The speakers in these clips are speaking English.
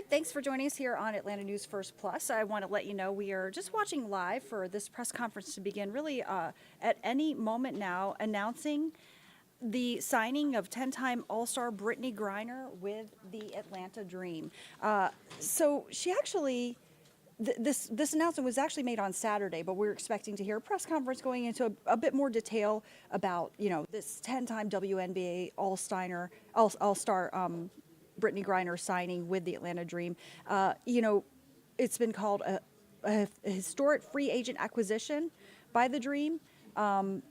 Thanks for joining us here on Atlanta News First Plus. I want to let you know we are just watching live for this press conference to begin really at any moment now, announcing the signing of 10-time All-Star Brittney Griner with the Atlanta Dream. So she actually, this announcement was actually made on Saturday, but we're expecting to hear a press conference going into a bit more detail about, this 10-time WNBA All-Star Brittney Griner signing with the Atlanta Dream. It's been called a historic free agent acquisition by the Dream,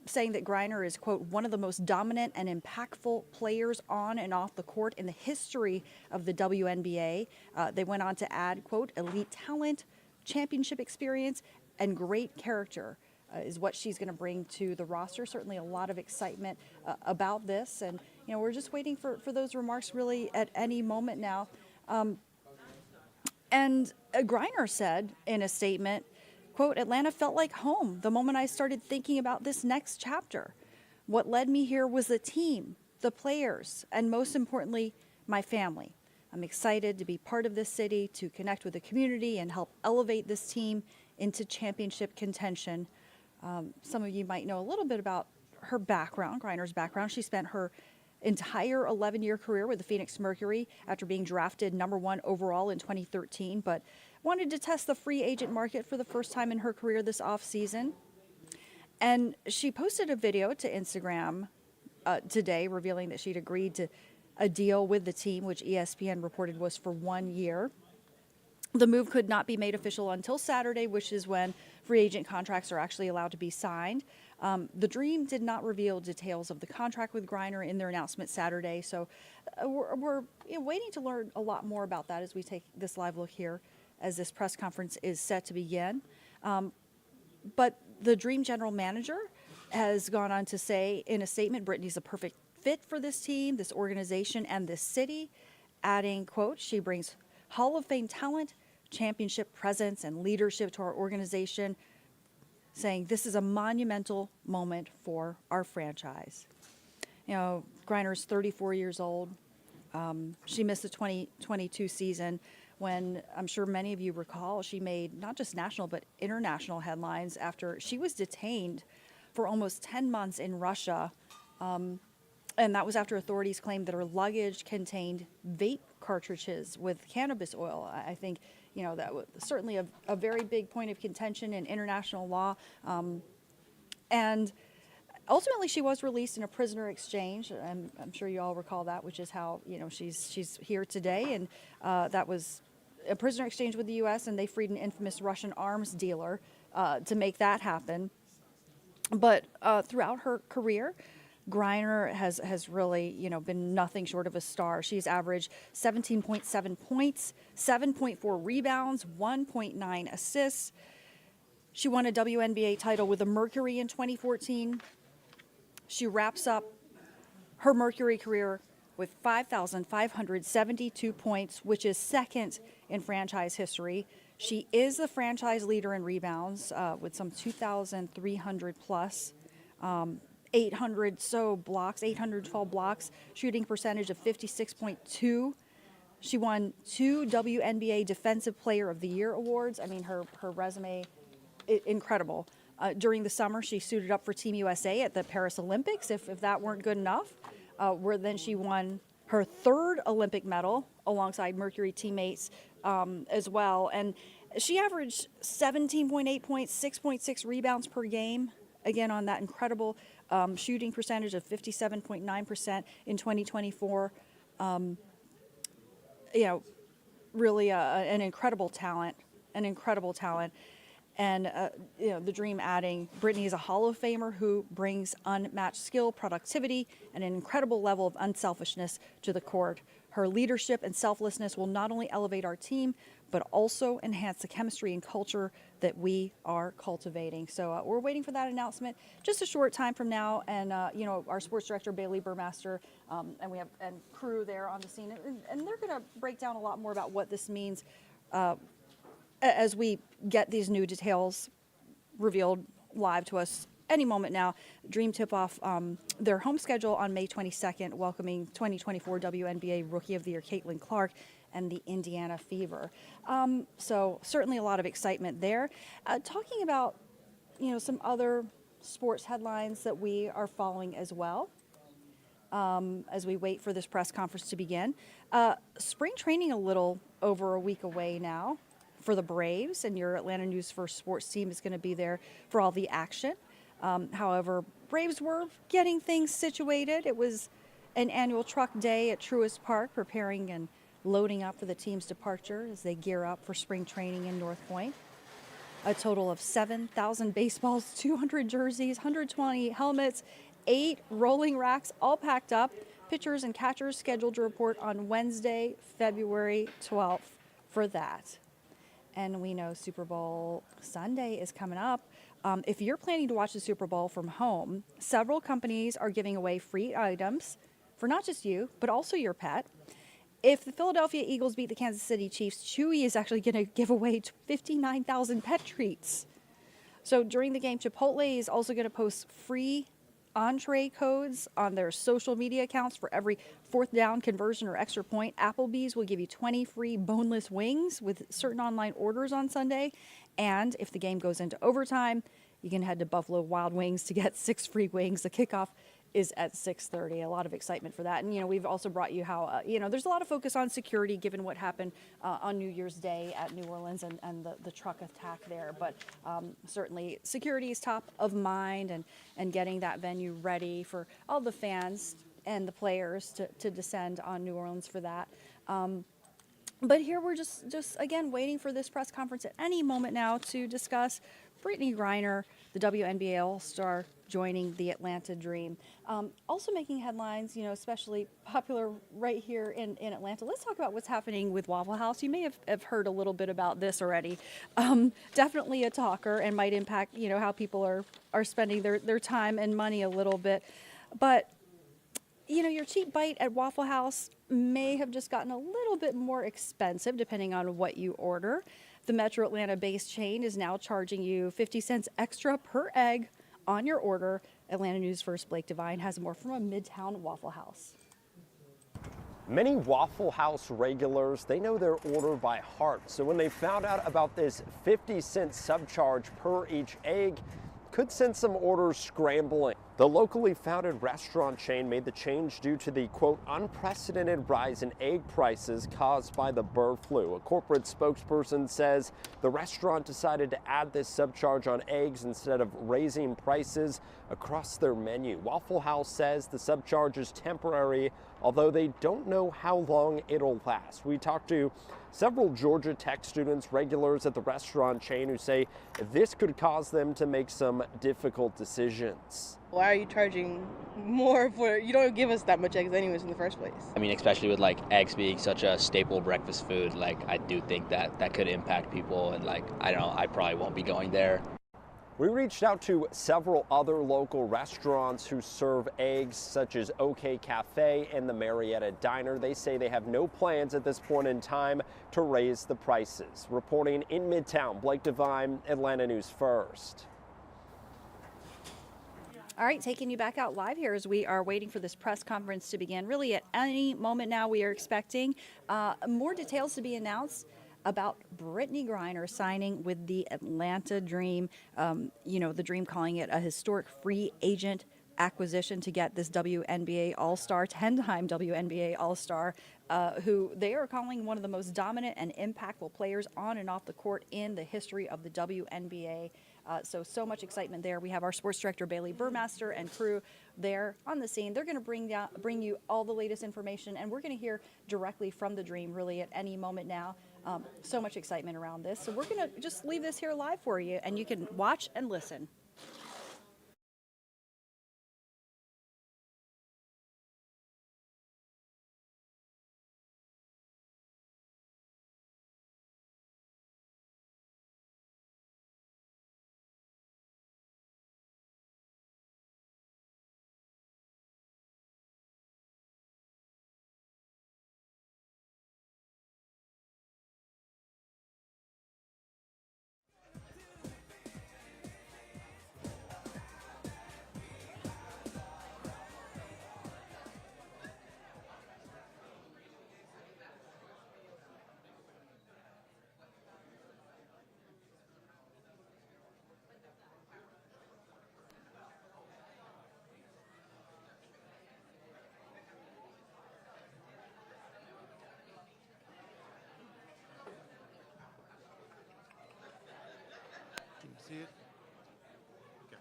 saying that Griner is, quote, one of the most dominant and impactful players on and off the court in the history of the WNBA. They went on to add, quote, elite talent, championship experience, and great character. Is what she's going to bring to the roster. Certainly a lot of excitement about this. And, we're just waiting for those remarks really at any moment now. And Griner said in a statement, quote, Atlanta felt like home the moment I started thinking about this next chapter. What led me here was the team, the players, and most importantly, my family. I'm excited to be part of this city, to connect with the community and help elevate this team into championship contention. Some of you might know a little bit about her background, Griner's background. She spent her entire 11-year career with the Phoenix Mercury after being drafted #1 overall in 2013, but wanted to test the free agent market for the first time in her career this offseason. And she posted a video to Instagram today revealing that she'd agreed to a deal with the team, which ESPN reported was for 1 year. The move could not be made official until Saturday, which is when free agent contracts are actually allowed to be signed. The Dream did not reveal details of the contract with Griner in their announcement Saturday, so we're waiting to learn a lot more about that as we take this live look here as this press conference is set to begin. But the Dream general manager has gone on to say in a statement, Brittney's a perfect fit for this team, this organization, and this city, adding, quote, she brings Hall of Fame talent, championship presence, and leadership to our organization, saying this is a monumental moment for our franchise. Griner's 34 years old. She missed the 2022 season when I'm sure many of you recall she made not just national but international headlines after she was detained for almost 10 months in Russia. And that was after authorities claimed that her luggage contained vape cartridges with cannabis oil. I think, that was certainly a very big point of contention in international law. And ultimately, she was released in a prisoner exchange. And I'm sure you all recall that, which is how, she's here today. And that was a prisoner exchange with the U.S., and they freed an infamous Russian arms dealer to make that happen. But throughout her career, Griner has really, been nothing short of a star. She's averaged 17.7 points, 7.4 rebounds, 1.9 assists. She won a WNBA title with the Mercury in 2014. She wraps up her Mercury career with 5,572 points, which is second in franchise history. She is the franchise leader in rebounds with some 2,300 plus. 812 blocks, shooting percentage of 56.2. She won 2 WNBA Defensive Player of the Year awards. I mean, her resume, incredible. During the summer, she suited up for Team USA at the Paris Olympics, if that weren't good enough, where then she won her 3rd Olympic medal alongside Mercury teammates as well. And she averaged 17.8 points, 6.6 rebounds per game, again on that incredible shooting percentage of 57.9% in 2024. Really an incredible talent, And, the Dream adding, Brittney is a Hall of Famer who brings unmatched skill, productivity, and an incredible level of unselfishness to the court. Her leadership and selflessness will not only elevate our team, but also enhance the chemistry and culture that we are cultivating. So we're waiting for that announcement just a short time from now. And, our sports director, Bailey Burmaster, and we have crew there on the scene. And they're going to break down a lot more about what this means as we get these new details revealed live to us any moment now. Dream tip off their home schedule on May 22nd, welcoming 2024 WNBA Rookie of the Year Caitlin Clark and the Indiana Fever. So certainly a lot of excitement there. Talking about, some other sports headlines that we are following as well. As we wait for this press conference to begin. Spring training a little over a week away now for the Braves, and your Atlanta News First sports team is going to be there for all the action. However, Braves were getting things situated. It was an annual truck day at Truist Park, preparing and loading up for the team's departure as they gear up for spring training in North Point. A total of 7,000 baseballs, 200 jerseys, 120 helmets, 8 rolling racks, all packed up. Pitchers and catchers scheduled to report on Wednesday, February 12th for that. And we know Super Bowl Sunday is coming up. If you're planning to watch the Super Bowl from home, several companies are giving away free items for not just you, but also your pet. If the Philadelphia Eagles beat the Kansas City Chiefs, Chewy is actually going to give away 59,000 pet treats. So during the game, Chipotle is also going to post free entree codes on their social media accounts for every fourth down conversion or extra point. Applebee's will give you 20 free boneless wings with certain online orders on Sunday. And if the game goes into overtime, you can head to Buffalo Wild Wings to get 6 free wings. The kickoff is at 6:30. A lot of excitement for that. And, we've also brought you how, there's a lot of focus on security given what happened on New Year's Day at New Orleans and the truck attack there. But certainly security is top of mind and getting that venue ready for all the fans and the players to descend on New Orleans for that. But here we're just again waiting for this press conference at any moment now to discuss Brittney Griner, the WNBA All-Star, joining the Atlanta Dream. Also making headlines, especially popular right here in Atlanta. Let's talk about what's happening with Waffle House. You may have heard a little bit about this already. Definitely a talker and might impact, how people are spending their time and money a little bit. But, your cheap bite at Waffle House may have just gotten a little bit more expensive depending on what you order. The Metro Atlanta-based chain is now charging you 50 cents extra per egg on your order. Atlanta News First Blake Devine has more from a Midtown Waffle House. Many Waffle House regulars, they know their order by heart. So when they found out about this 50-cent subcharge per each egg, could send some orders scrambling. The locally founded restaurant chain made the change due to the, quote, unprecedented rise in egg prices caused by the bird flu. A corporate spokesperson says the restaurant decided to add this subcharge on eggs instead of raising prices across their menu. Waffle House says the subcharge is temporary, although they don't know how long it'll last. We talked to several Georgia Tech students, regulars at the restaurant chain, who say this could cause them to make some difficult decisions. Why are you charging more for, you don't give us that much eggs anyways in the first place? I mean, especially with eggs being such a staple breakfast food, I do think that could impact people, and I don't know, I probably won't be going there. We reached out to several other local restaurants who serve eggs, such as OK Cafe and the Marietta Diner. They say they have no plans at this point in time to raise the prices. Reporting in Midtown, Blake Devine, Atlanta News First. All right, taking you back out live here as we are waiting for this press conference to begin. Really, at any moment now, we are expecting more details to be announced about Brittney Griner signing with the Atlanta Dream. The Dream calling it a historic free agent acquisition to get this WNBA All-Star, 10-time WNBA All-Star, who they are calling one of the most dominant and impactful players on and off the court in the history of the WNBA. So much excitement there. We have our sports director, Bailey Burmaster, and crew there on the scene. They're going to bring you all the latest information, and we're going to hear directly from the Dream really at any moment now. So much excitement around this. So we're going to just leave this here live for you, and you can watch and listen. see it? Okay.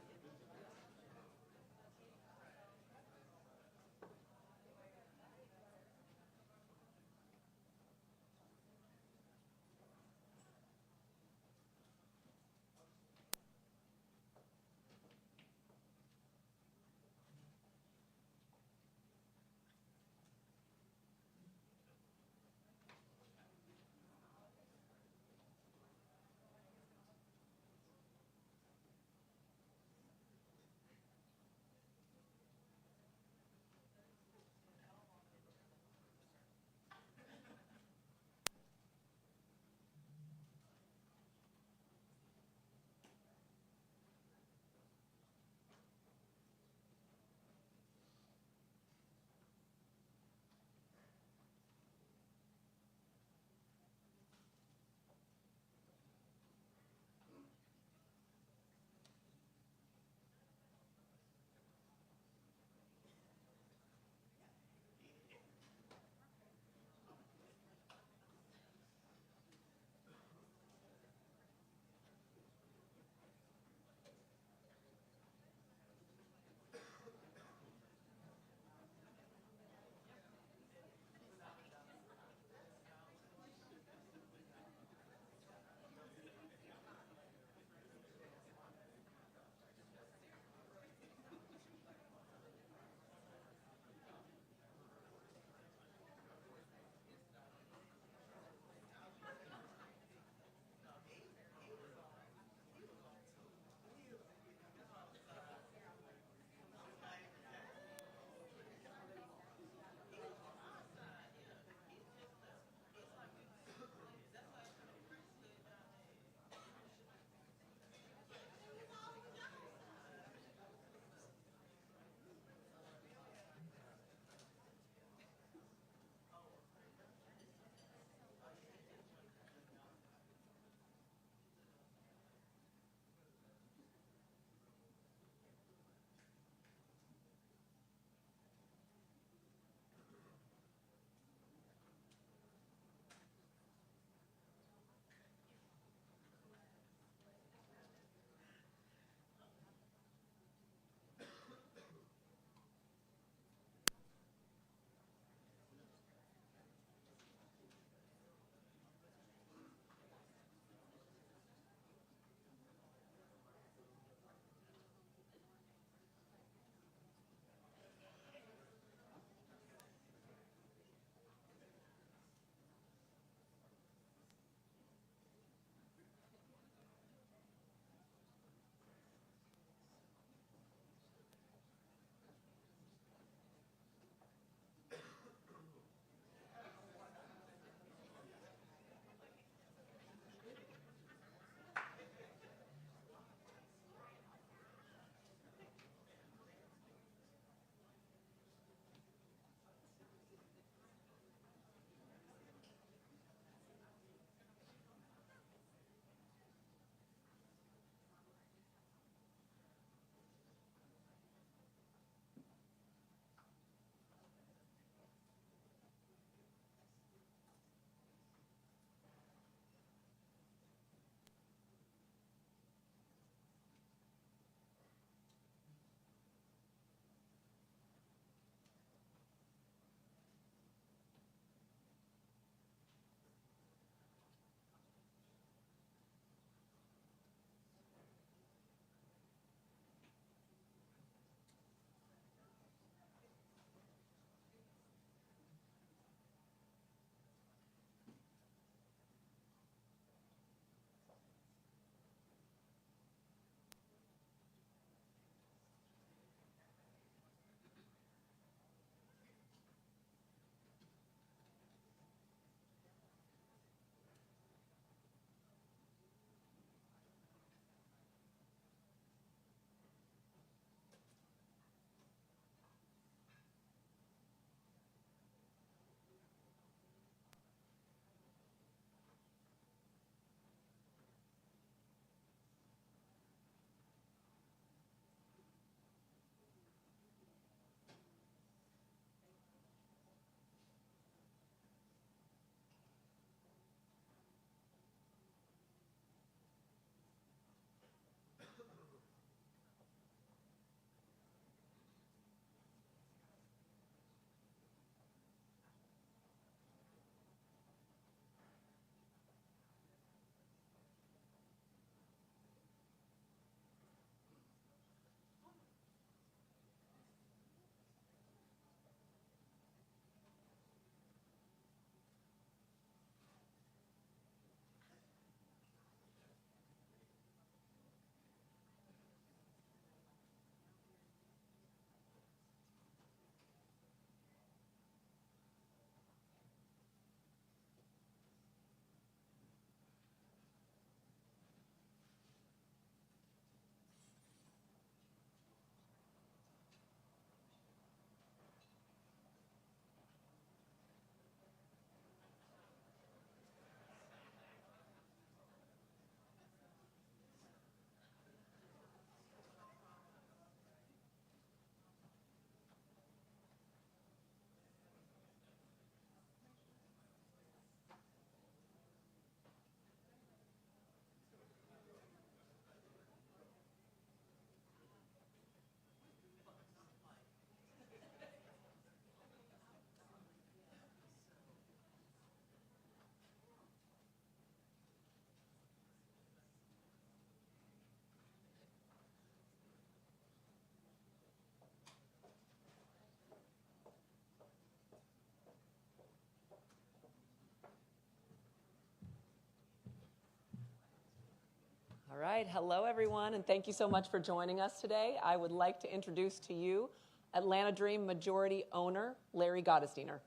All right, hello everyone, and thank you so much for joining us today. I would like to introduce to you Atlanta Dream majority owner, Larry Gottesdiener.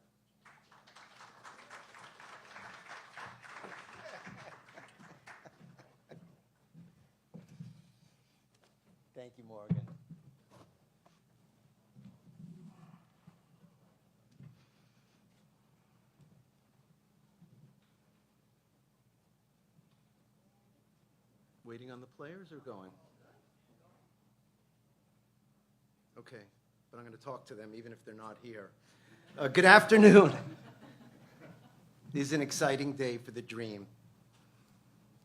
Thank you, Morgan. Waiting on the players or going? Okay, but I'm going to talk to them even if they're not here. Good afternoon. This is an exciting day for the Dream.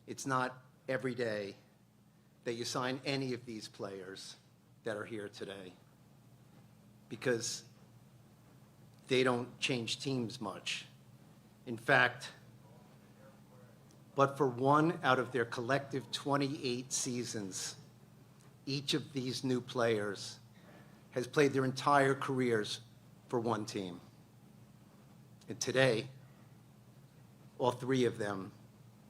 It's not every day that you sign any of these players that are here today because they don't change teams much. In fact, but for one out of their collective 28 seasons, each of these new players has played their entire careers for one team. And today, all three of them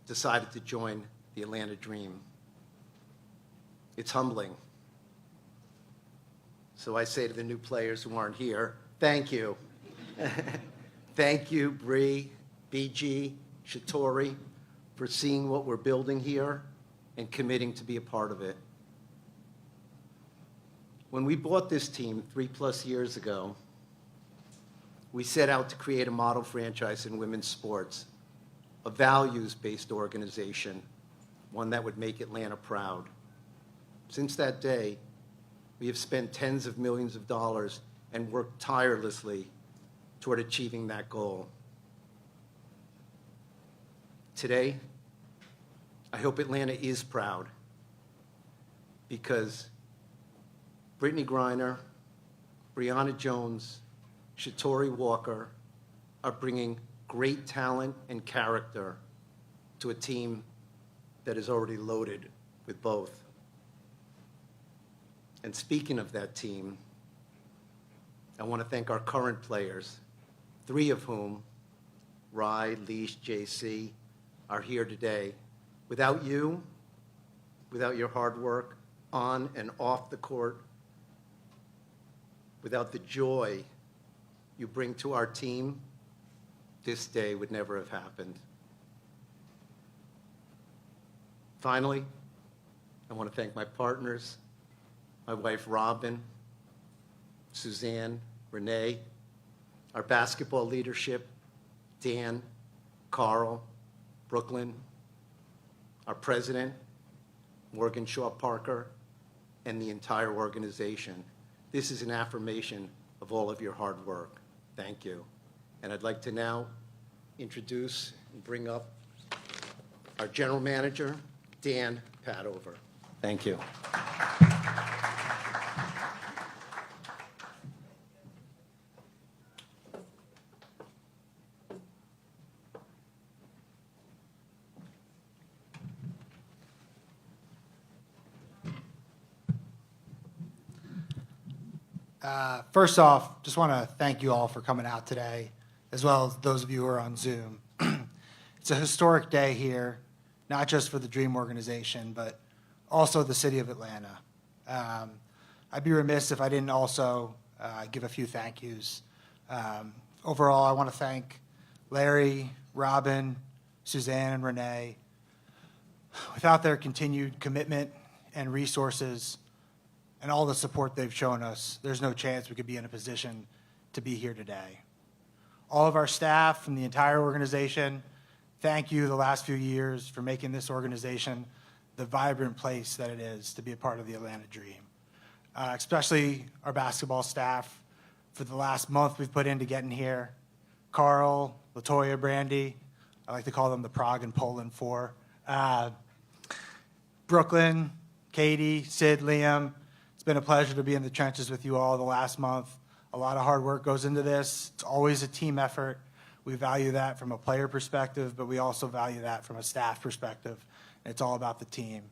decided to join the Atlanta Dream. It's humbling. So I say to the new players who aren't here, thank you. Thank you, Bree, BG, Shatori, for seeing what we're building here and committing to be a part of it. When we bought this team 3+ years ago, we set out to create a model franchise in women's sports, a values-based organization, one that would make Atlanta proud. Since that day, we have spent tens of millions of dollars and worked tirelessly toward achieving that goal. Today, I hope Atlanta is proud because Brittney Griner, Brianna Jones, Shatori Walker are bringing great talent and character to a team that is already loaded with both. And speaking of that team, I want to thank our current players, 3 of whom, Rye, Leash, JC, are here today. Without you, without your hard work on and off the court, without the joy you bring to our team, this day would never have happened. Finally, I want to thank my partners, my wife Robin, Suzanne, Renee, our basketball leadership, Dan, Carl, Brooklyn, our president, Morgan Shaw Parker, and the entire organization. This is an affirmation of all of your hard work. Thank you. And I'd like to now introduce and bring up our general manager, Dan Padover. Thank you. First off, just want to thank you all for coming out today, as well as those of you who are on Zoom. It's a historic day here, not just for the Dream organization, but also the city of Atlanta. I'd be remiss if I didn't also give a few thank yous. Overall, I want to thank Larry, Robin, Suzanne, and Renee. Without their continued commitment and resources, and all the support they've shown us, there's no chance we could be in a position to be here today. All of our staff and the entire organization, thank you the last few years for making this organization the vibrant place that it is to be a part of the Atlanta Dream. Especially our basketball staff for the last month we've put into getting here. Carl, LaToya, Brandy, I like to call them the Prague and Poland 4. Brooklyn, Katie, Sid, Liam, it's been a pleasure to be in the trenches with you all the last month. A lot of hard work goes into this. It's always a team effort. We value that from a player perspective, but we also value that from a staff perspective. It's all about the team.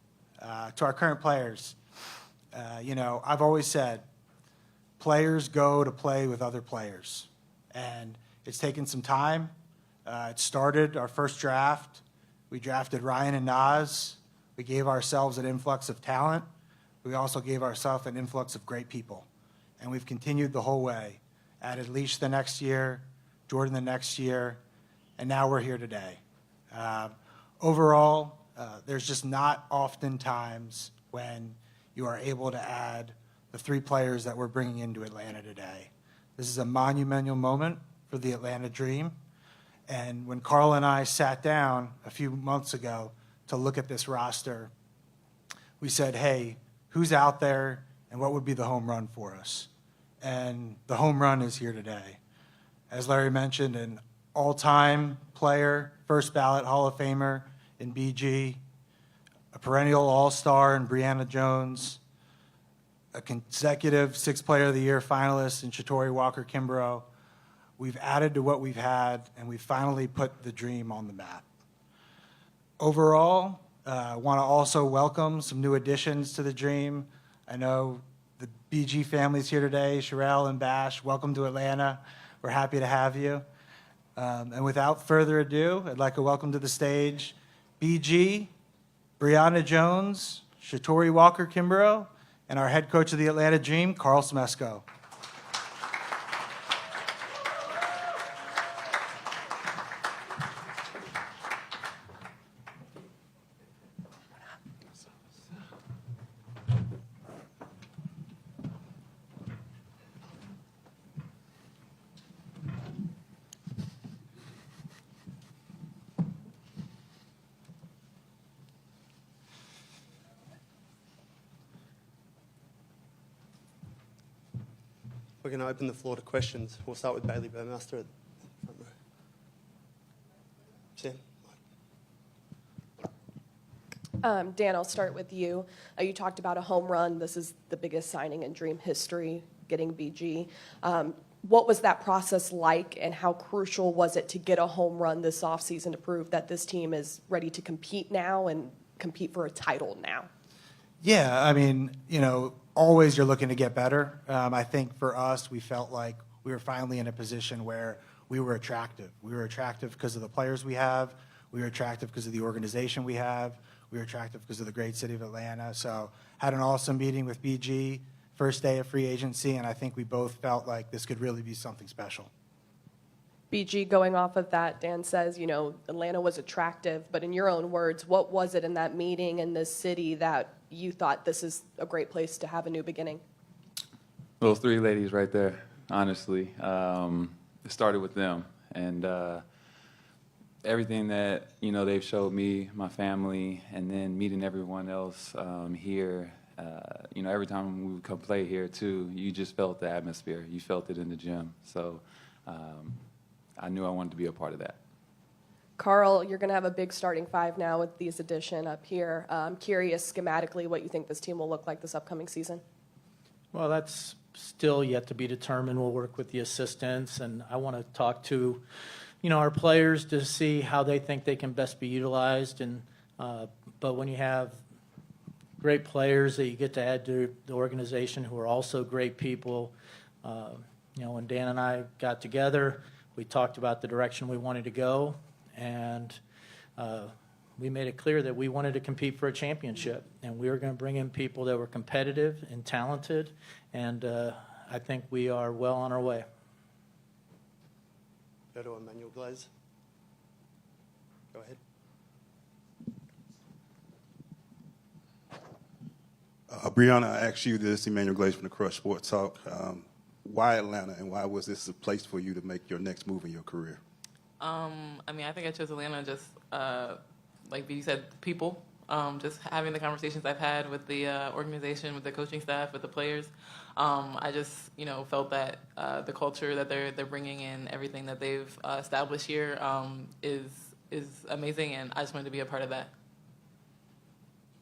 To our current players, I've always said players go to play with other players. And it's taken some time. It started our first draft. We drafted Ryan and Naz. We gave ourselves an influx of talent. We also gave ourselves an influx of great people. And we've continued the whole way. Added Leash the next year, Jordan the next year, and now we're here today. Overall, there's just not often times when you are able to add the 3 players that we're bringing into Atlanta today. This is a monumental moment for the Atlanta Dream. And when Carl and I sat down a few months ago to look at this roster, we said, hey, who's out there and what would be the home run for us? And the home run is here today. As Larry mentioned, an all-time player, first ballot Hall of Famer in BG, a perennial all-star in Brianna Jones, a consecutive 6th Player of the Year finalist in Shatori Walker-Kimbrough. We've added to what we've had, and we finally put the Dream on the map. Overall, I want to also welcome some new additions to the Dream. I know the BG family's here today, Sherelle and Bash. Welcome to Atlanta. We're happy to have you. And without further ado, I'd like to welcome to the stage BG, Brianna Jones, Shatori Walker-Kimbrough, and our head coach of the Atlanta Dream, Carl Smesco. We're going to open the floor to questions. We'll start with Bailey Burmaster at the front row. Sam? Dan, I'll start with you. You talked about a home run. This is the biggest signing in Dream history, getting BG. What was that process like, and how crucial was it to get a home run this offseason to prove that this team is ready to compete now and compete for a title now? Yeah, I mean, always you're looking to get better. I think for us, we felt like we were finally in a position where we were attractive. We were attractive because of the players we have. We were attractive because of the organization we have. We were attractive because of the great city of Atlanta. So had an awesome meeting with BG, first day of free agency, and I think we both felt like this could really be something special. BG, going off of that, Dan says, Atlanta was attractive, but in your own words, what was it in that meeting in this city that you thought this is a great place to have a new beginning? Those 3 ladies right there, honestly. It started with them. And everything that, they've showed me, my family, and then meeting everyone else here, every time we would come play here, too, you just felt the atmosphere. You felt it in the gym. So I knew I wanted to be a part of that. Carl, you're going to have a big starting 5 now with these addition up here. I'm curious schematically what you think this team will look like this upcoming season. Well, that's still yet to be determined. We'll work with the assistants, and I want to talk to, our players to see how they think they can best be utilized. And but when you have great players that you get to add to the organization who are also great people, when Dan and I got together, we talked about the direction we wanted to go. And we made it clear that we wanted to compete for a championship, and we were going to bring in people that were competitive and talented, and I think we are well on our way. Go to Emmanuel Glaze. Go ahead. Brianna, I asked you this, Emmanuel Glaze from the Crush Sports Talk. Why Atlanta, and why was this a place for you to make your next move in your career? I think I chose Atlanta just, like B said, people. Just having the conversations I've had with the organization, with the coaching staff, with the players. I just, felt that the culture that they're bringing in, everything that they've established here is amazing, and I just wanted to be a part of that.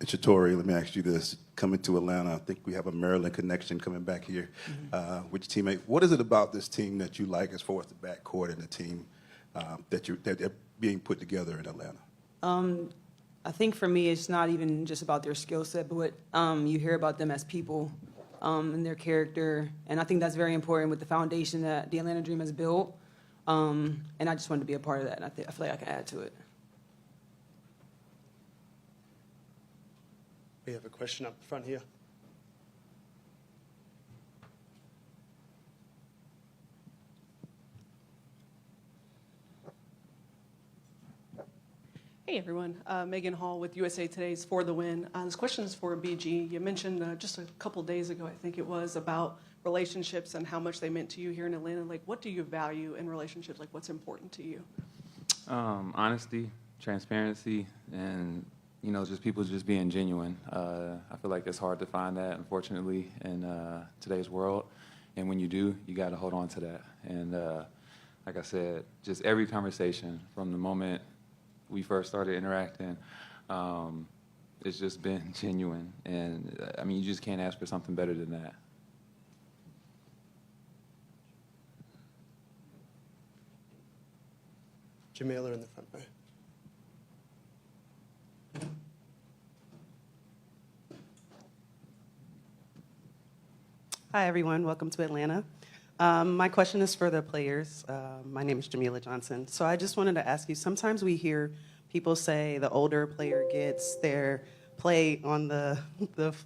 And Shatori, let me ask you this. Coming to Atlanta, I think we have a Maryland connection coming back here with your teammate. What is it about this team that you like as far as the backcourt and the team that they're being put together in Atlanta? I think for me, it's not even just about their skill set, but what you hear about them as people and their character. And I think that's very important with the foundation that the Atlanta Dream has built. And I just wanted to be a part of that, and I feel like I can add to it. We have a question up front here. Hey everyone, Megan Hall with USA Today's For the Win. This question is for BG. You mentioned just a couple days ago, I think it was, about relationships and how much they meant to you here in Atlanta. Like, what do you value in relationships? Like, what's important to you? Honesty, transparency, and just people just being genuine. I feel like it's hard to find that, unfortunately, in today's world. And when you do, you got to hold on to that. And like I said, just every conversation from the moment we first started interacting, it's just been genuine. And I mean, you just can't ask for something better than that. Jamila in the front row. Hi, everyone. Welcome to Atlanta. My question is for the players. My name is Jamila Johnson. So I just wanted to ask you, sometimes we hear people say the older a player gets, their play on the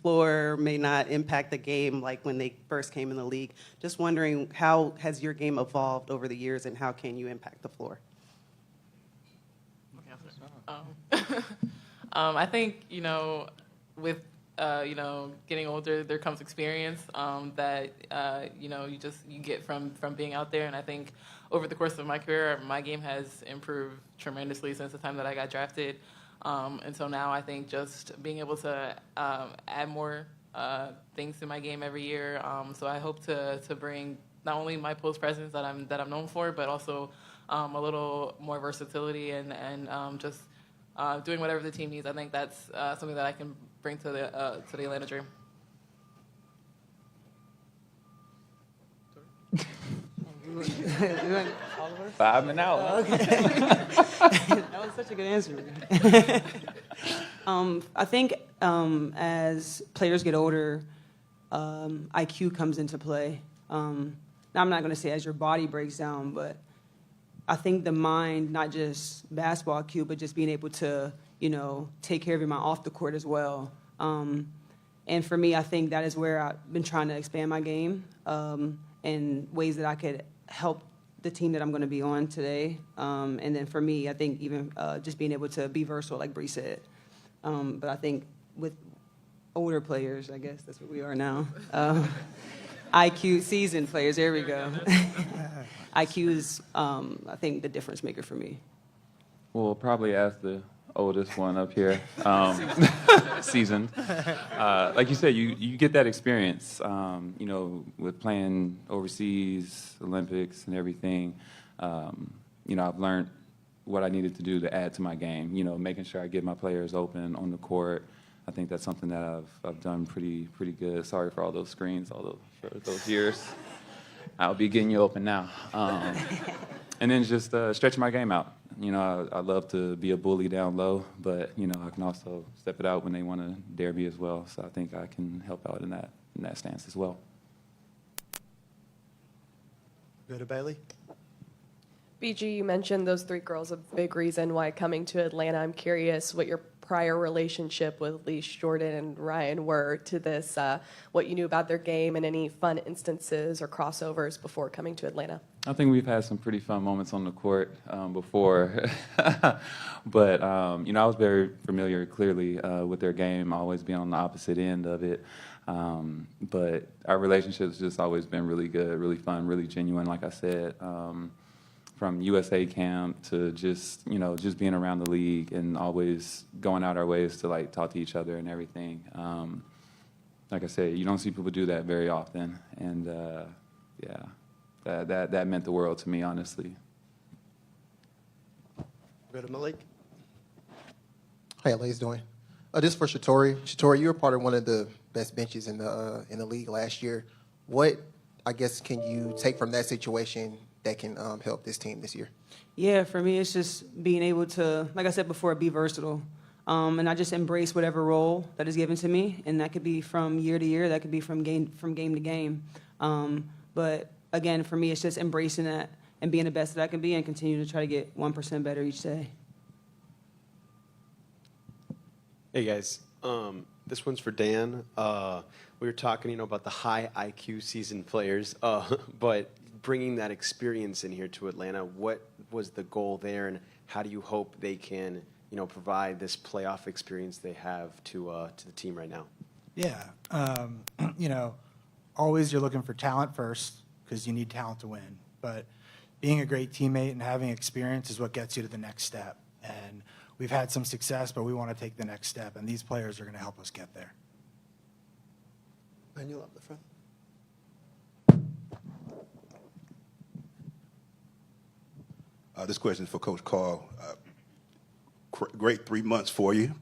floor may not impact the game like when they first came in the league. Just wondering, how has your game evolved over the years, and how can you impact the floor? I think, with getting older, there comes experience that you get from being out there. And I think over the course of my career, my game has improved tremendously since the time that I got drafted. And so now I think just being able to add more things to my game every year. So I hope to bring not only my post presence that I'm known for, but also a little more versatility and just doing whatever the team needs. I think that's something that I can bring to the Atlanta Dream. Oliver? 5 and out. Okay. That was such a good answer. I think as players get older, IQ comes into play. Now, I'm not going to say as your body breaks down, but I think the mind, not just basketball IQ, but just being able to, take care of your mind off the court as well. And for me, I think that is where I've been trying to expand my game in ways that I could help the team that I'm going to be on today. And then for me, I think even just being able to be versatile, like Bree said. But I think with older players, I guess that's what we are now. IQ seasoned players, there we go. IQ is, I think, the difference maker for me. We'll probably ask the oldest one up here, seasoned. Like you said, you get that experience, with playing overseas, Olympics, and everything. I've learned what I needed to do to add to my game. Making sure I get my players open on the court. I think that's something that I've done pretty good. Sorry for all those screens, for those years. I'll be getting you open now. And then just stretching my game out. I love to be a bully down low, but I can also step it out when they want to dare me as well. So I think I can help out in that stance as well. Go to Bailey. BG, you mentioned those 3 girls, a big reason why coming to Atlanta. I'm curious what your prior relationship with Leash, Jordan, and Ryan were to this, what you knew about their game, and any fun instances or crossovers before coming to Atlanta. I think we've had some pretty fun moments on the court before. But, I was very familiar, clearly, with their game, always being on the opposite end of it. But our relationship's just always been really good, really fun, really genuine, like I said. From USA camp to just being around the league and always going out our ways to talk to each other and everything. Like I said, you don't see people do that very often, and that meant the world to me, honestly. Go to Malik. Hey, how you doing? This is for Shatori. Shatori, you were part of one of the best benches in the league last year. What, I guess, can you take from that situation that can help this team this year? Yeah, for me, it's just being able to, like I said before, be versatile. And I just embrace whatever role that is given to me. And that could be from year to year. That could be from game to game. But again, for me, it's just embracing that and being the best that I can be and continue to try to get 1% better each day. Hey, guys. This one's for Dan. We were talking, about the high IQ seasoned players, but bringing that experience in here to Atlanta, what was the goal there, and how do you hope they can, provide this playoff experience they have to the team right now? Yeah, always you're looking for talent first because you need talent to win. But being a great teammate and having experience is what gets you to the next step. And we've had some success, but we want to take the next step, and these players are going to help us get there. Manuel up the front. This question is for Coach Carl. Great 3 months for you.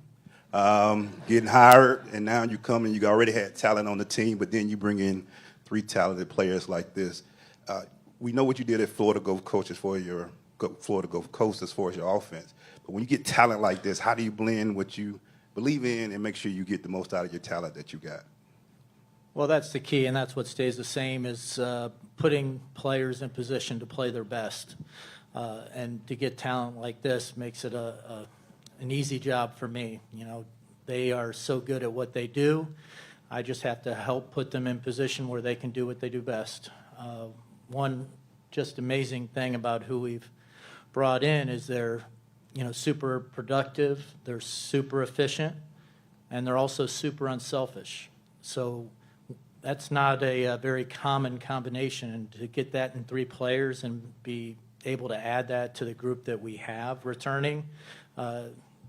Getting hired, and now you come and you already had talent on the team, but then you bring in 3 talented players like this. We know what you did at Florida Gulf Coast as far as your offense. But when you get talent like this, how do you blend what you believe in and make sure you get the most out of your talent that you got? Well, that's the key, and that's what stays the same, is putting players in position to play their best. And to get talent like this makes it an easy job for me. They are so good at what they do. I just have to help put them in position where they can do what they do best. One just amazing thing about who we've brought in is they're super productive, they're super efficient, and they're also super unselfish. So that's not a very common combination, and to get that in 3 players and be able to add that to the group that we have returning,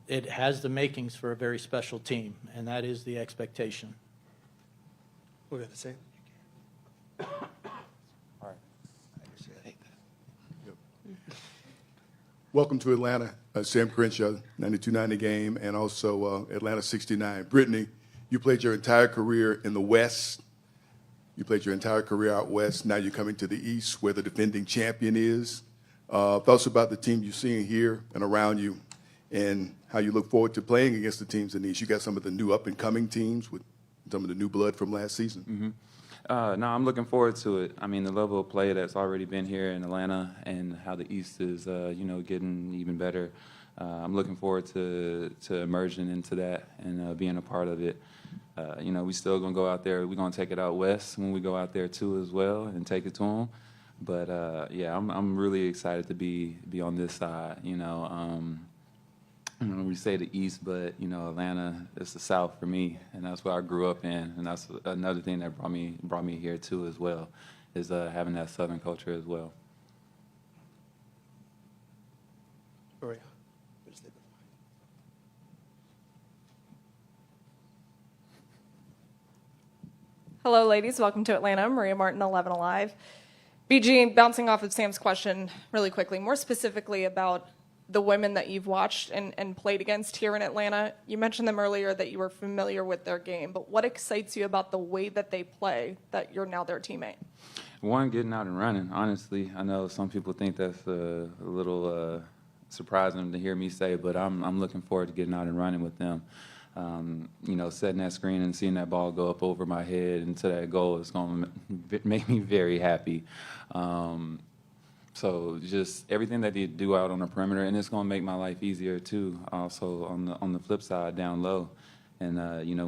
it has the makings for a very special team, and that is the expectation. We're going to say. Welcome to Atlanta, Sam Crenshaw, 92-90 game, and also Atlanta 69. Brittney, you played your entire career in the West. You played your entire career out West. Now you're coming to the East, where the defending champion is. Thoughts about the team you're seeing here and around you, and how you look forward to playing against the teams in the East. You got some of the new up-and-coming teams with some of the new blood from last season. Mm-hmm. No, I'm looking forward to it. I mean, the level of play that's already been here in Atlanta and how the East is, getting even better. I'm looking forward to emerging into that and being a part of it. We still going to go out there. We're going to take it out West when we go out there, too, as well, and take it to them. But, I'm really excited to be on this side, we say the East, but, Atlanta is the South for me, and that's where I grew up in, and that's another thing that brought me here, too, as well, is having that Southern culture as well. Maria. Hello, ladies. Welcome to Atlanta. Maria Martin, 11 Alive. BG, bouncing off of Sam's question really quickly, more specifically about the women that you've watched and played against here in Atlanta. You mentioned them earlier that you were familiar with their game, but what excites you about the way that they play that you're now their teammate? One, getting out and running, honestly. I know some people think that's a little surprising to hear me say, but I'm looking forward to getting out and running with them. Setting that screen and seeing that ball go up over my head into that goal is going to make me very happy. So just everything that they do out on the perimeter, and it's going to make my life easier too. Also on the flip side, down low, and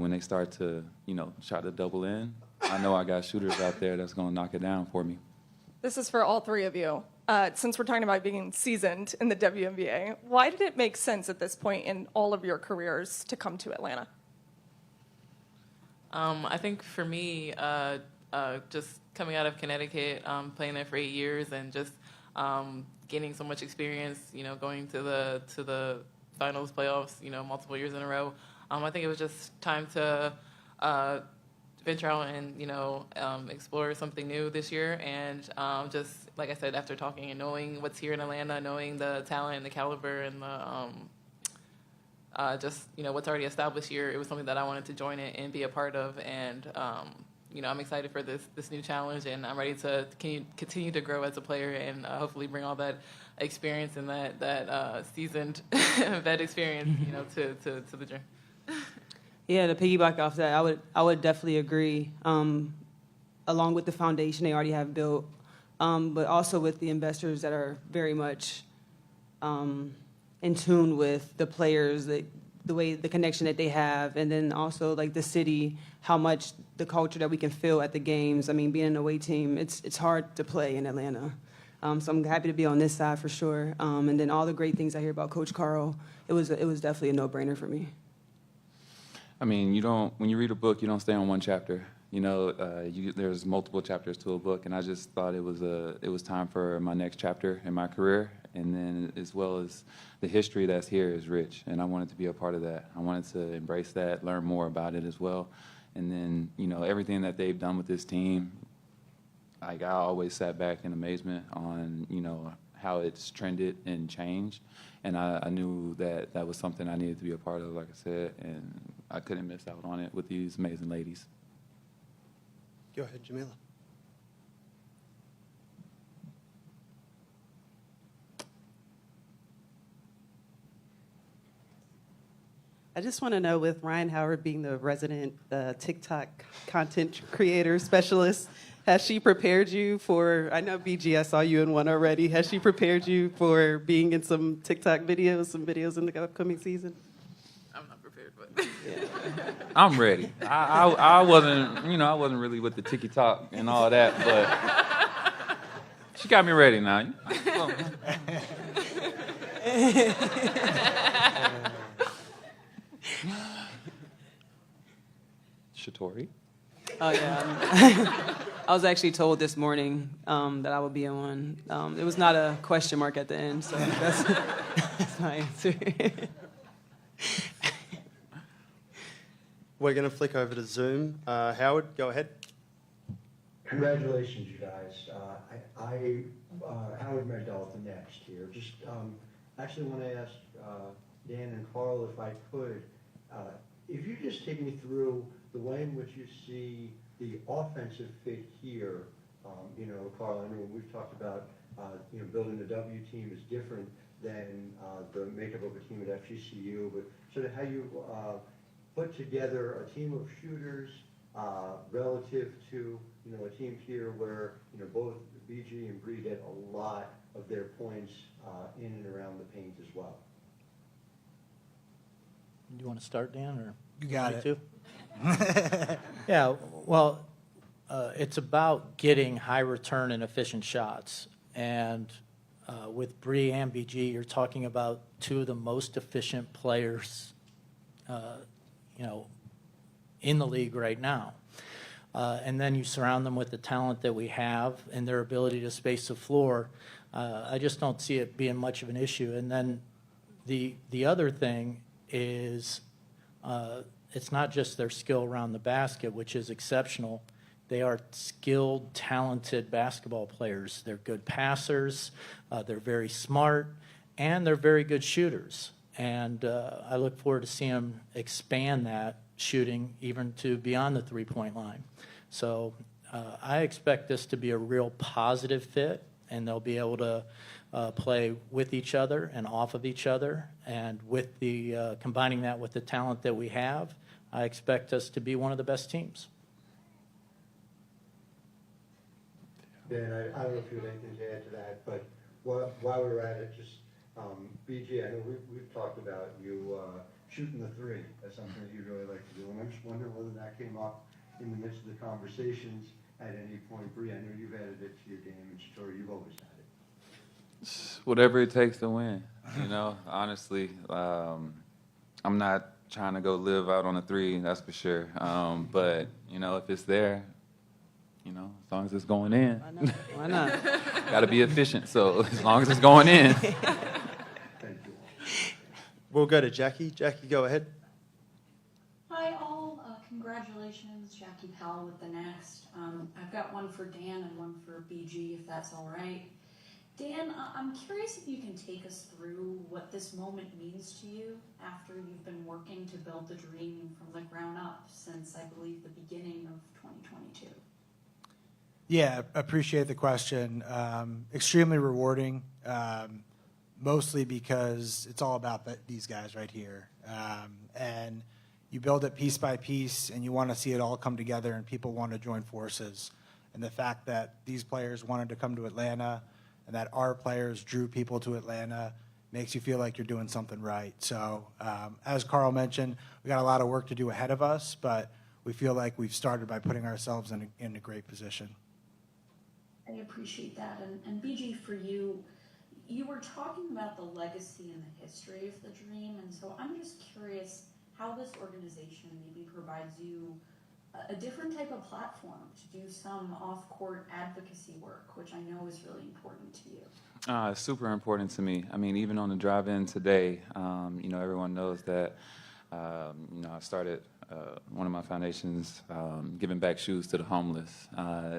when they start to try to double in, I know I got shooters out there that's going to knock it down for me. This is for all 3 of you. Since we're talking about being seasoned in the WNBA, why did it make sense at this point in all of your careers to come to Atlanta? I think for me, just coming out of Connecticut, playing there for 8 years, and just gaining so much experience, going to the finals, playoffs, multiple years in a row. I think it was just time to venture out and explore something new this year, and just like I said, after talking and knowing what's here in Atlanta, knowing the talent and the caliber and the what's already established here, it was something that I wanted to join it and be a part of, and I'm excited for this new challenge, and I'm ready to continue to grow as a player and hopefully bring all that experience and that seasoned vet experience to the gym. Yeah, to piggyback off that, I would definitely agree. Along with the foundation they already have built, but also with the investors that are very much in tune with the players that the way, the connection that they have, and then also like the city, how much the culture that we can feel at the games. I mean, being an away team, it's hard to play in Atlanta. So I'm happy to be on this side for sure. And then all the great things I hear about Coach Carl, it was definitely a no-brainer for me. I mean, when you read a book, you don't stay on one chapter. You know, there's multiple chapters to a book, and I just thought it was time for my next chapter in my career, and then as well as the history that's here is rich, and I wanted to be a part of that. I wanted to embrace that, learn more about it as well, and then, you know, everything that they've done with this team, like I always sat back in amazement on, you know, how it's trended and changed, and I knew that that was something I needed to be a part of, like I said, and I couldn't miss out on it with these amazing ladies. Go ahead, Jamila. I just want to know, with Ryan Howard being the resident TikTok content creator specialist, has she prepared you for, I know BG, I saw you in one already, has she prepared you for being in some TikTok videos, some videos in the upcoming season? I'm not prepared, but I'm ready. I wasn't, you know, I wasn't really with the TikTok and all that, but she got me ready now. Shatori? Oh, yeah. I was actually told this morning that I would be on one. It was not a question mark at the end, so that's my answer. We're going to flick over to Zoom. Howard, go ahead. Congratulations, you guys. Howard Mandel with the Next here. Just actually want to ask Dan and Carl, if I could, if you just take me through the way in which you see the offensive fit here. You know, Carl, I know when we've talked about you know, building the W team is different than the makeup of a team at FGCU, but sort of how you put together a team of shooters relative to, you know, a team here where, you know, both BG and Bree get a lot of their points in and around the paint as well. You want to start, Dan, or You got me it. too? Yeah, well, it's about getting high return and efficient shots. And with Bree and BG, you're talking about two of the most efficient players, you know, in the league right now. And then you surround them with the talent that we have and their ability to space the floor. I just don't see it being much of an issue. And then the other thing is it's not just their skill around the basket, which is exceptional. They are skilled, talented basketball players. They're good passers, they're very smart, and they're very good shooters. And I look forward to seeing them expand that shooting even to beyond the three-point line. So I expect this to be a real positive fit, and they'll be able to play with each other and off of each other. And with the combining that with the talent that we have, I expect us to be one of the best teams. Dan, I don't know if you have anything to add to that, but while we're at it, just BG, I know we've talked about you shooting the three. That's something that you'd really like to do, and I'm just wondering whether that came up in the midst of the conversations at any point. Bree, I know you've added it to your game, and Shatori, you've always had it. Whatever it takes to win, you know, honestly. I'm not trying to go live out on a three, that's for sure. But, you know, if it's there, you know, as long as it's going in. Why not? Got to be efficient, so as long as it's going in. Thank you. We'll go to Jackie. Jackie, go ahead. Hi, all. Congratulations, Jackie Powell with the Next. I've got one for Dan and one for BG, if that's all right. Dan, I'm curious if you can take us through what this moment means to you after you've been working to build the dream from the ground up since, I believe, the beginning of 2022. Yeah, appreciate the question. Extremely rewarding, mostly because it's all about these guys right here. And you build it piece by piece, and you want to see it all come together, and people want to join forces. And the fact that these players wanted to come to Atlanta and that our players drew people to Atlanta makes you feel like you're doing something right. So as Carl mentioned, we got a lot of work to do ahead of us, but we feel like we've started by putting ourselves in a great position. I appreciate that. And BG, for you, you were talking about the legacy and the history of the Dream, and so I'm just curious how this organization maybe provides you a different type of platform to do some off-court advocacy work, which I know is really important to you. It's super important to me. I mean, even on the drive-in today, everyone knows that, I started one of my foundations giving back shoes to the homeless.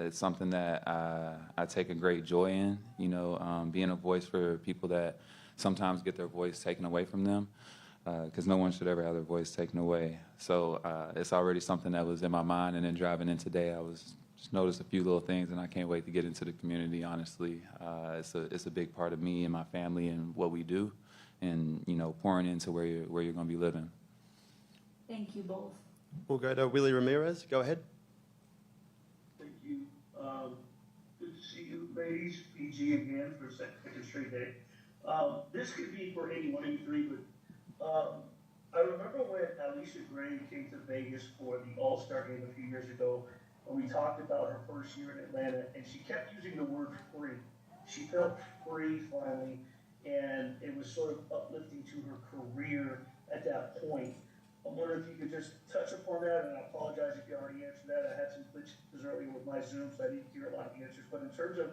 It's something that I take a great joy in, being a voice for people that sometimes get their voice taken away from them, because no one should ever have their voice taken away. So it's already something that was in my mind, and then driving in today, I was just noticed a few little things, and I can't wait to get into the community, honestly. It's a big part of me and my family and what we do, and, pouring into where you're going to be living. Thank you both. We'll go to Willie Ramirez. Go ahead. Thank you. Good to see you, ladies. PG again for a second straight day. This could be for any one of you three, but I remember when Alicia Gray came to Vegas for the All-Star game a few years ago, and we talked about her first year in Atlanta, and she kept using the word free. She felt free finally, and it was sort of uplifting to her career at that point. I'm wondering if you could just touch upon that, and I apologize if you already answered that. I had some glitches earlier with my Zoom, so I didn't hear a lot of the answers. But in terms of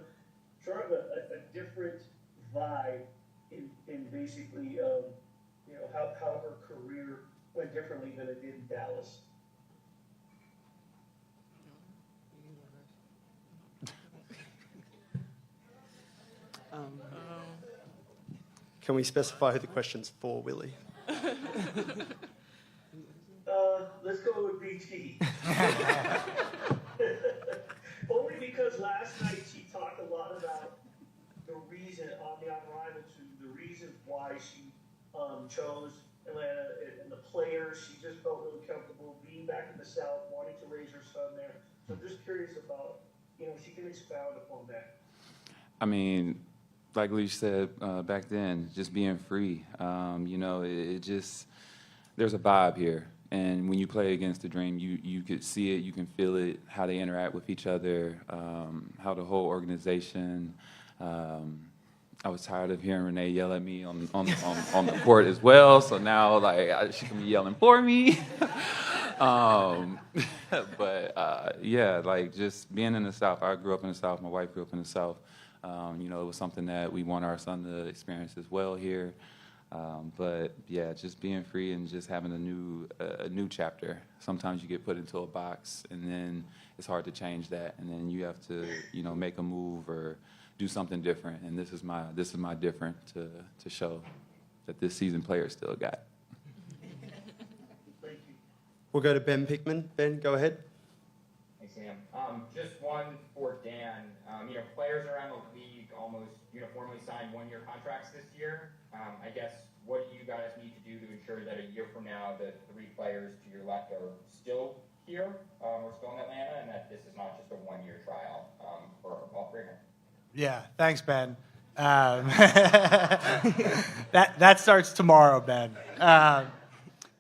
sort of a different vibe in basically, how her career went differently than it did in Dallas. Can we specify who the question's for, Willie? Let's go with BT. Only because last night she talked a lot about the reason on the Unrivaled, the reasons why she chose Atlanta and the players. She just felt really comfortable being back in the South, wanting to raise her son there. So I'm just curious about, if she can expound upon that. I mean, like Lee said back then, just being free. It just, there's a vibe here. And when you play against the Dream, you could see it, you can feel it, how they interact with each other, how the whole organization. I was tired of hearing Renee yell at me on the court as well, so now she can be yelling for me. Just being in the South. I grew up in the South. My wife grew up in the South. It was something that we want our son to experience as well here. Just being free and just having a new chapter. Sometimes you get put into a box, and then it's hard to change that, and then you have to, make a move or do something different. And this is my different to show that this seasoned player still got. Thank you. We'll go to Ben Pickman. Ben, go ahead. Thanks, Sam. Just one for Dan. Players around the league almost uniformly signed one-year contracts this year. I guess, what do you guys need to do to ensure that a year from now the three players to your left are still here or still in Atlanta, and that this is not just a one-year trial for all three of them? Yeah, thanks, Ben. That starts tomorrow, Ben.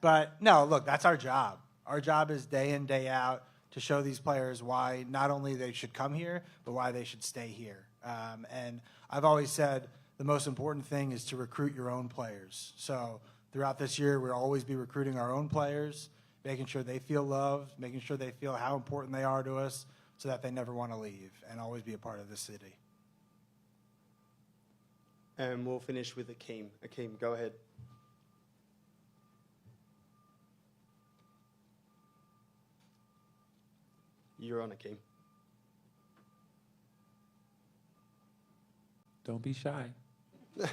But no, look, that's our job. Our job is day in, day out to show these players why not only they should come here, but why they should stay here. And I've always said the most important thing is to recruit your own players. So throughout this year, we'll always be recruiting our own players, making sure they feel loved, making sure they feel how important they are to us so that they never want to leave and always be a part of the city. And we'll finish with Akeem. Akeem, go ahead. You're on, Akeem. Don't be shy. All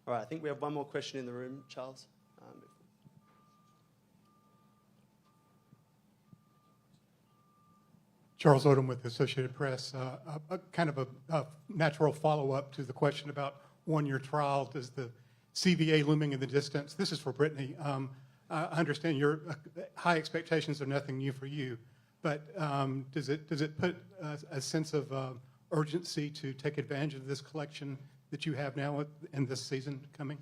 right, I think we have one more question in the room, Charles. Charles Odom with the Associated Press. A kind of a natural follow-up to the question about one-year trial. Does the CBA looming in the distance? This is for Brittney. I understand your high expectations are nothing new for you, but does it put a sense of urgency to take advantage of this collection that you have now in this season coming?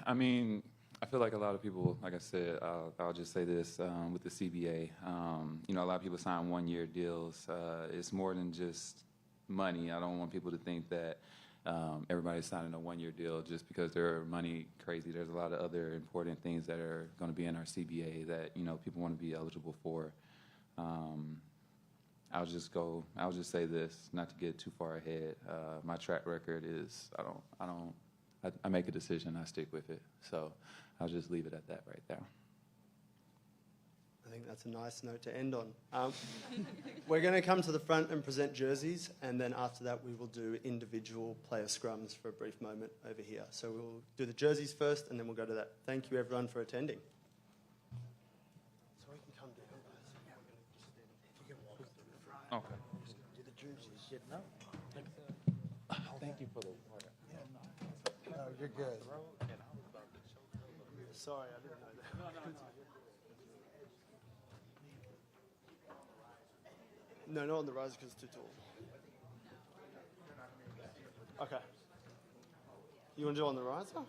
I mean, I feel like a lot of people, like I said, I'll just say this with the CBA. You know, a lot of people sign one-year deals. It's more than just money. I don't want people to think that everybody's signing a one-year deal just because they're money crazy. There's a lot of other important things that are going to be in our CBA that, you know, people want to be eligible for. I'll just say this, not to get too far ahead. My track record is, I make a decision, I stick with it. So I'll just leave it at that right there. I think that's a nice note to end on. We're going to come to the front and present jerseys, and then after that we will do individual player scrums for a brief moment over here. So we'll do the jerseys first, and then we'll go to that. Thank you, everyone, for attending. So we can come down, guys. If you can walk through the front. Okay. Do the jerseys. Thank you for the water. No, you're good. Sorry, I didn't know that. No, not on the rise because it's too tall. Okay. You want to do it on the riser?